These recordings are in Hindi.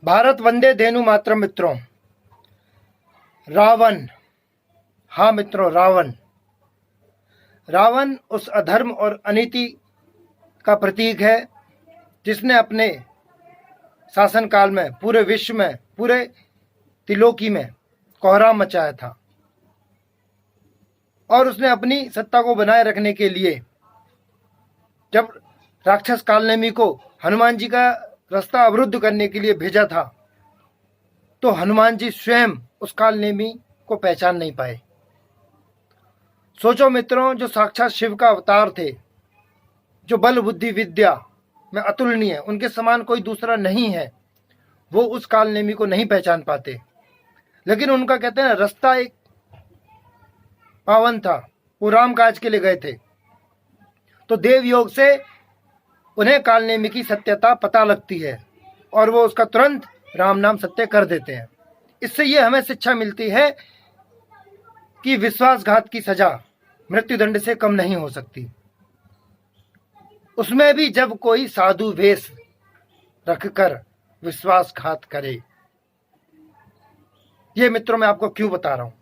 भारत वंदे धेनु मातरम। मित्रों, रावण, हाँ मित्रों, रावण उस अधर्म और अनीति का प्रतीक है जिसने अपने शासनकाल में पूरे विश्व में, पूरे त्रिलोकी में कोहराम मचाया था। और उसने अपनी सत्ता को बनाए रखने के लिए जब राक्षस कालनेमी को हनुमान जी का रास्ता अवरुद्ध करने के लिए भेजा था, तो हनुमान जी स्वयं उस कालनेमी को पहचान नहीं पाए। सोचो मित्रों, जो साक्षात शिव का अवतार थे, जो बल बुद्धि विद्या में अतुलनीय, उनके समान कोई दूसरा नहीं है, वो उस कालनेमी को नहीं पहचान पाते। लेकिन उनका कहते हैं रास्ता एक पावन था, वो राम काज के लिए गए थे, तो देव योग से उन्हें कालनेमी की सत्यता पता लगती है और वो उसका तुरंत राम नाम सत्य कर देते हैं। इससे ये हमें शिक्षा मिलती है कि विश्वासघात की सजा मृत्युदंड से कम नहीं हो सकती, उसमें भी जब कोई साधु वेश रखकर विश्वासघात करे। ये मित्रों मैं आपको क्यों बता रहा हूं,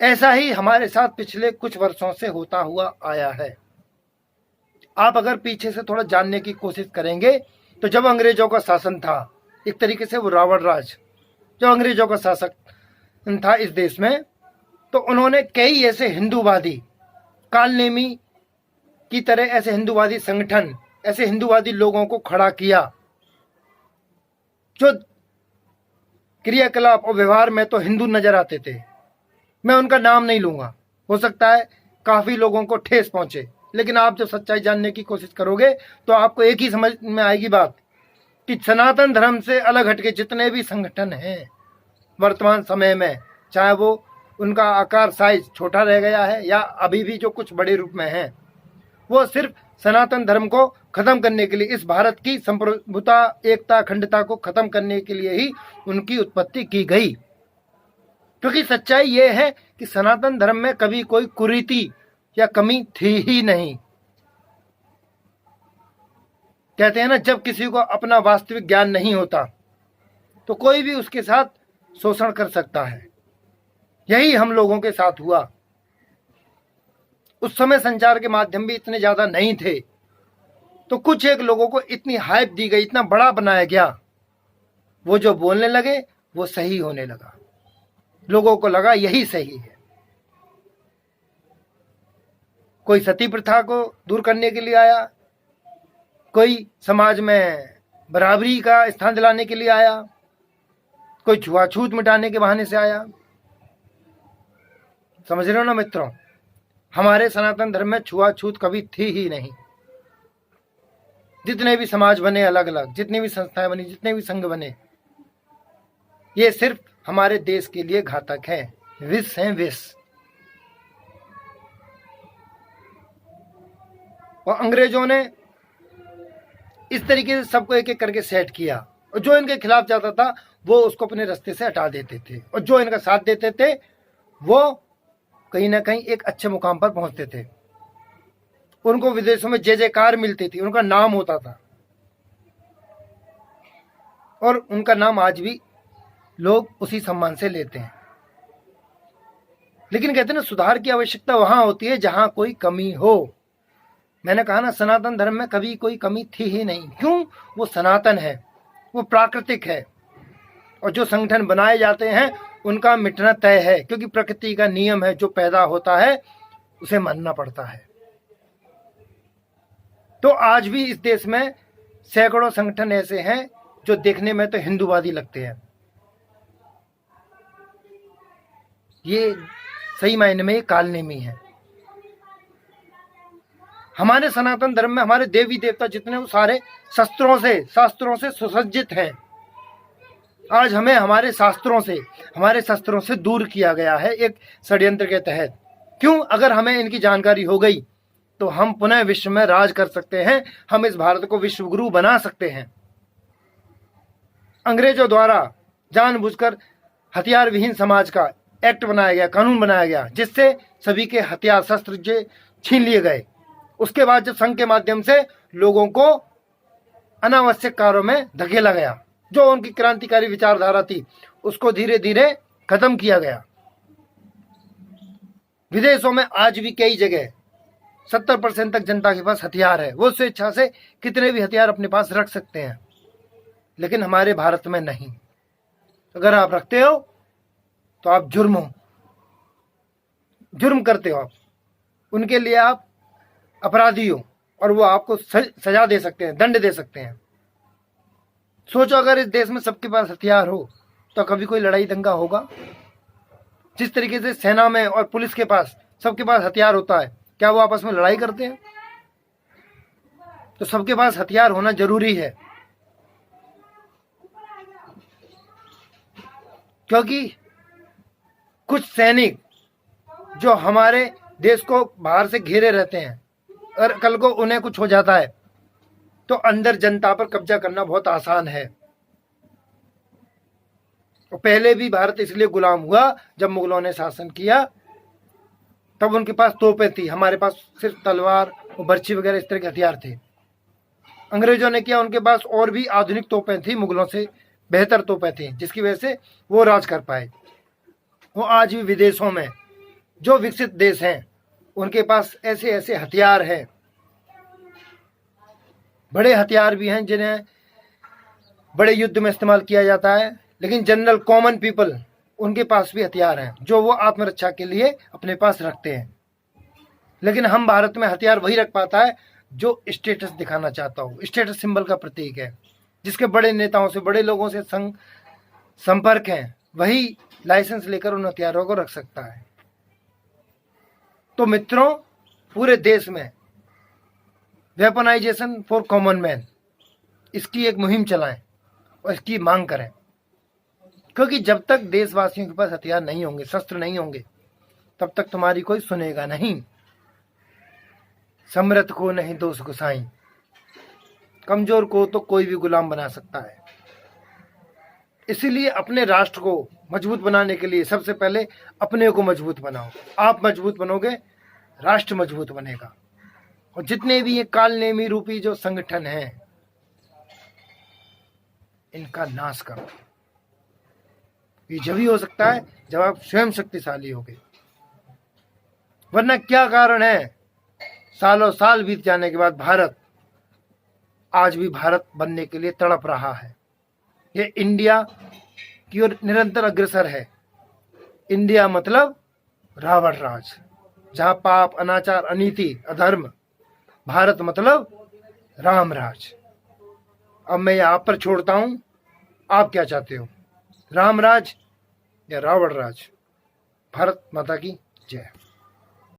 ऐसा ही हमारे साथ पिछले कुछ वर्षों से होता हुआ आया है। आप अगर पीछे से थोड़ा जानने की कोशिश करेंगे तो जब अंग्रेजों का शासन था, एक तरीके से वो रावण राज, जो अंग्रेजों का शासक था इस देश में, तो उन्होंने कई ऐसे हिंदूवादी, कालनेमी की तरह ऐसे हिंदूवादी संगठन, ऐसे हिंदूवादी लोगों को खड़ा किया जो क्रियाकलाप और व्यवहार में तो हिंदू नजर आते थे। मैं उनका नाम नहीं लूंगा, हो सकता है काफी लोगों को ठेस पहुंचे, लेकिन आप जब सच्चाई जानने की कोशिश करोगे तो आपको एक ही समझ में आएगी बात कि सनातन धर्म से अलग हटके जितने भी संगठन हैं वर्तमान समय में, चाहे वो उनका आकार साइज छोटा रह गया है या अभी भी जो कुछ बड़े रूप में हैं, वो सिर्फ सनातन धर्म को खत्म करने के लिए, इस भारत की संप्रभुता, एकता, अखंडता को खत्म करने के लिए ही उनकी उत्पत्ति की गई। क्योंकि सच्चाई ये है कि सनातन धर्म में कभी कोई कुरीति या कमी थी ही नहीं। कहते हैं ना, जब किसी को अपना वास्तविक ज्ञान नहीं होता तो कोई भी उसके साथ शोषण कर सकता है। यही हम लोगों के साथ हुआ। उस समय संचार के माध्यम भी इतने ज्यादा नहीं थे, तो कुछ एक लोगों को इतनी हाइप दी गई, इतना बड़ा बनाया गया, वो जो बोलने लगे वो सही होने लगा, लोगों को लगा यही सही है। कोई सती प्रथा को दूर करने के लिए आया, कोई समाज में बराबरी का स्थान दिलाने के लिए आया, कोई छुआछूत मिटाने के बहाने से आया। समझ रहे हो ना मित्रों, हमारे सनातन धर्म में छुआछूत कभी थी ही नहीं। जितने भी समाज बने अलग अलग, जितनी भी संस्थाएं बनी, जितने भी संघ बने, ये सिर्फ हमारे देश के लिए घातक है, विष है विष। और अंग्रेजों ने इस तरीके से सबको एक एक करके सेट किया, और जो इनके खिलाफ जाता था वो उसको अपने रास्ते से हटा देते थे, और जो इनका साथ देते थे वो कहीं ना कहीं एक अच्छे मुकाम पर पहुंचते थे। उनको विदेशों में जय जयकार मिलती थी, उनका नाम होता था, और उनका नाम आज भी लोग उसी सम्मान से लेते हैं। लेकिन कहते हैं ना, सुधार की आवश्यकता वहां होती है जहां कोई कमी हो। मैंने कहा ना, सनातन धर्म में कभी कोई कमी थी ही नहीं। क्यों? वो सनातन है, वो प्राकृतिक है, और जो संगठन बनाए जाते हैं उनका मिटना तय है, क्योंकि प्रकृति का नियम है, जो पैदा होता है उसे मानना पड़ता है। तो आज भी इस देश में सैकड़ों संगठन ऐसे हैं जो देखने में तो हिंदूवादी लगते हैं, ये सही मायने में ये कालनेमी है। हमारे सनातन धर्म में हमारे देवी देवता जितने, वो सारे शस्त्रों से, शास्त्रों से सुसज्जित हैं। आज हमें हमारे शस्त्रों से दूर किया गया है एक षड्यंत्र के तहत। क्यों? अगर हमें इनकी जानकारी हो गई तो हम पुनः विश्व में राज कर सकते हैं, हम इस भारत को विश्व गुरु बना सकते हैं। अंग्रेजों द्वारा जानबूझकर हथियार विहीन समाज का एक्ट बनाया गया, कानून बनाया गया, जिससे सभी के हथियार शस्त्र छीन लिए गए। उसके बाद जब संघ के माध्यम से लोगों को अनावश्यक कार्यों में धकेला गया, जो उनकी क्रांतिकारी विचारधारा थी उसको धीरे धीरे खत्म किया गया। विदेशों में आज भी कई जगह 70% तक जनता के पास हथियार है, वो स्वेच्छा से कितने भी हथियार अपने पास रख सकते हैं, लेकिन हमारे भारत में नहीं। अगर आप रखते हो तो आप जुर्म करते हो, आप उनके लिए आप अपराधी हो और वो आपको सजा दे सकते हैं, दंड दे सकते हैं। सोचो अगर इस देश में सबके पास हथियार हो तो कभी कोई लड़ाई दंगा होगा? जिस तरीके से सेना में और पुलिस के पास सबके पास हथियार होता है, क्या वो आपस में लड़ाई करते हैं? तो सबके पास हथियार होना जरूरी है, क्योंकि कुछ सैनिक जो हमारे देश को बाहर से घेरे रहते हैं और कल को उन्हें कुछ हो जाता है तो अंदर जनता पर कब्जा करना बहुत आसान है। और पहले भी भारत इसलिए गुलाम हुआ, जब मुगलों ने शासन किया तब उनके पास तोपें थी, हमारे पास सिर्फ तलवार और बर्छी वगैरह इस तरह के हथियार थे। अंग्रेजों ने किया, उनके पास और भी आधुनिक तोपें थी, मुगलों से बेहतर तोपें थी, जिसकी वजह से वो राज कर पाए। वो आज भी विदेशों में जो विकसित देश हैं उनके पास ऐसे ऐसे हथियार हैं, बड़े हथियार भी हैं जिन्हें बड़े युद्ध में इस्तेमाल किया जाता है, लेकिन जनरल कॉमन पीपल उनके पास भी हथियार हैं जो वो आत्मरक्षा के लिए अपने पास रखते हैं। लेकिन हम भारत में हथियार वही रख पाता है जो स्टेटस दिखाना चाहता हो, स्टेटस सिंबल का प्रतीक है, जिसके बड़े नेताओं से, बड़े लोगों से संपर्क है, वही लाइसेंस लेकर उन हथियारों को रख सकता है। तो मित्रों, पूरे देश में वेपनाइजेशन फॉर कॉमन मैन, इसकी एक मुहिम चलाएं और इसकी मांग करें, क्योंकि जब तक देशवासियों के पास हथियार नहीं होंगे, शस्त्र नहीं होंगे, तब तक तुम्हारी कोई सुनेगा नहीं। समर्थ को नहीं दोष गुसाई, कमजोर को तो कोई भी गुलाम बना सकता है। इसीलिए अपने राष्ट्र को मजबूत बनाने के लिए सबसे पहले अपने को मजबूत बनाओ। आप मजबूत बनोगे, राष्ट्र मजबूत बनेगा। और जितने भी ये कालनेमी रूपी जो संगठन हैं, इनका नाश करो। ये जब ही हो सकता है जब आप स्वयं शक्तिशाली होगे, वरना क्या कारण है सालों साल बीत जाने के बाद भारत आज भी भारत बनने के लिए तड़प रहा है। ये इंडिया की ओर निरंतर अग्रसर है। इंडिया मतलब रावण राज, जहां पाप, अनाचार, अनीति, अधर्म। भारत मतलब राम राज। अब मैं यहां पर छोड़ता हूं, आप क्या चाहते हो, राम राज या रावण राज? भारत माता की जय।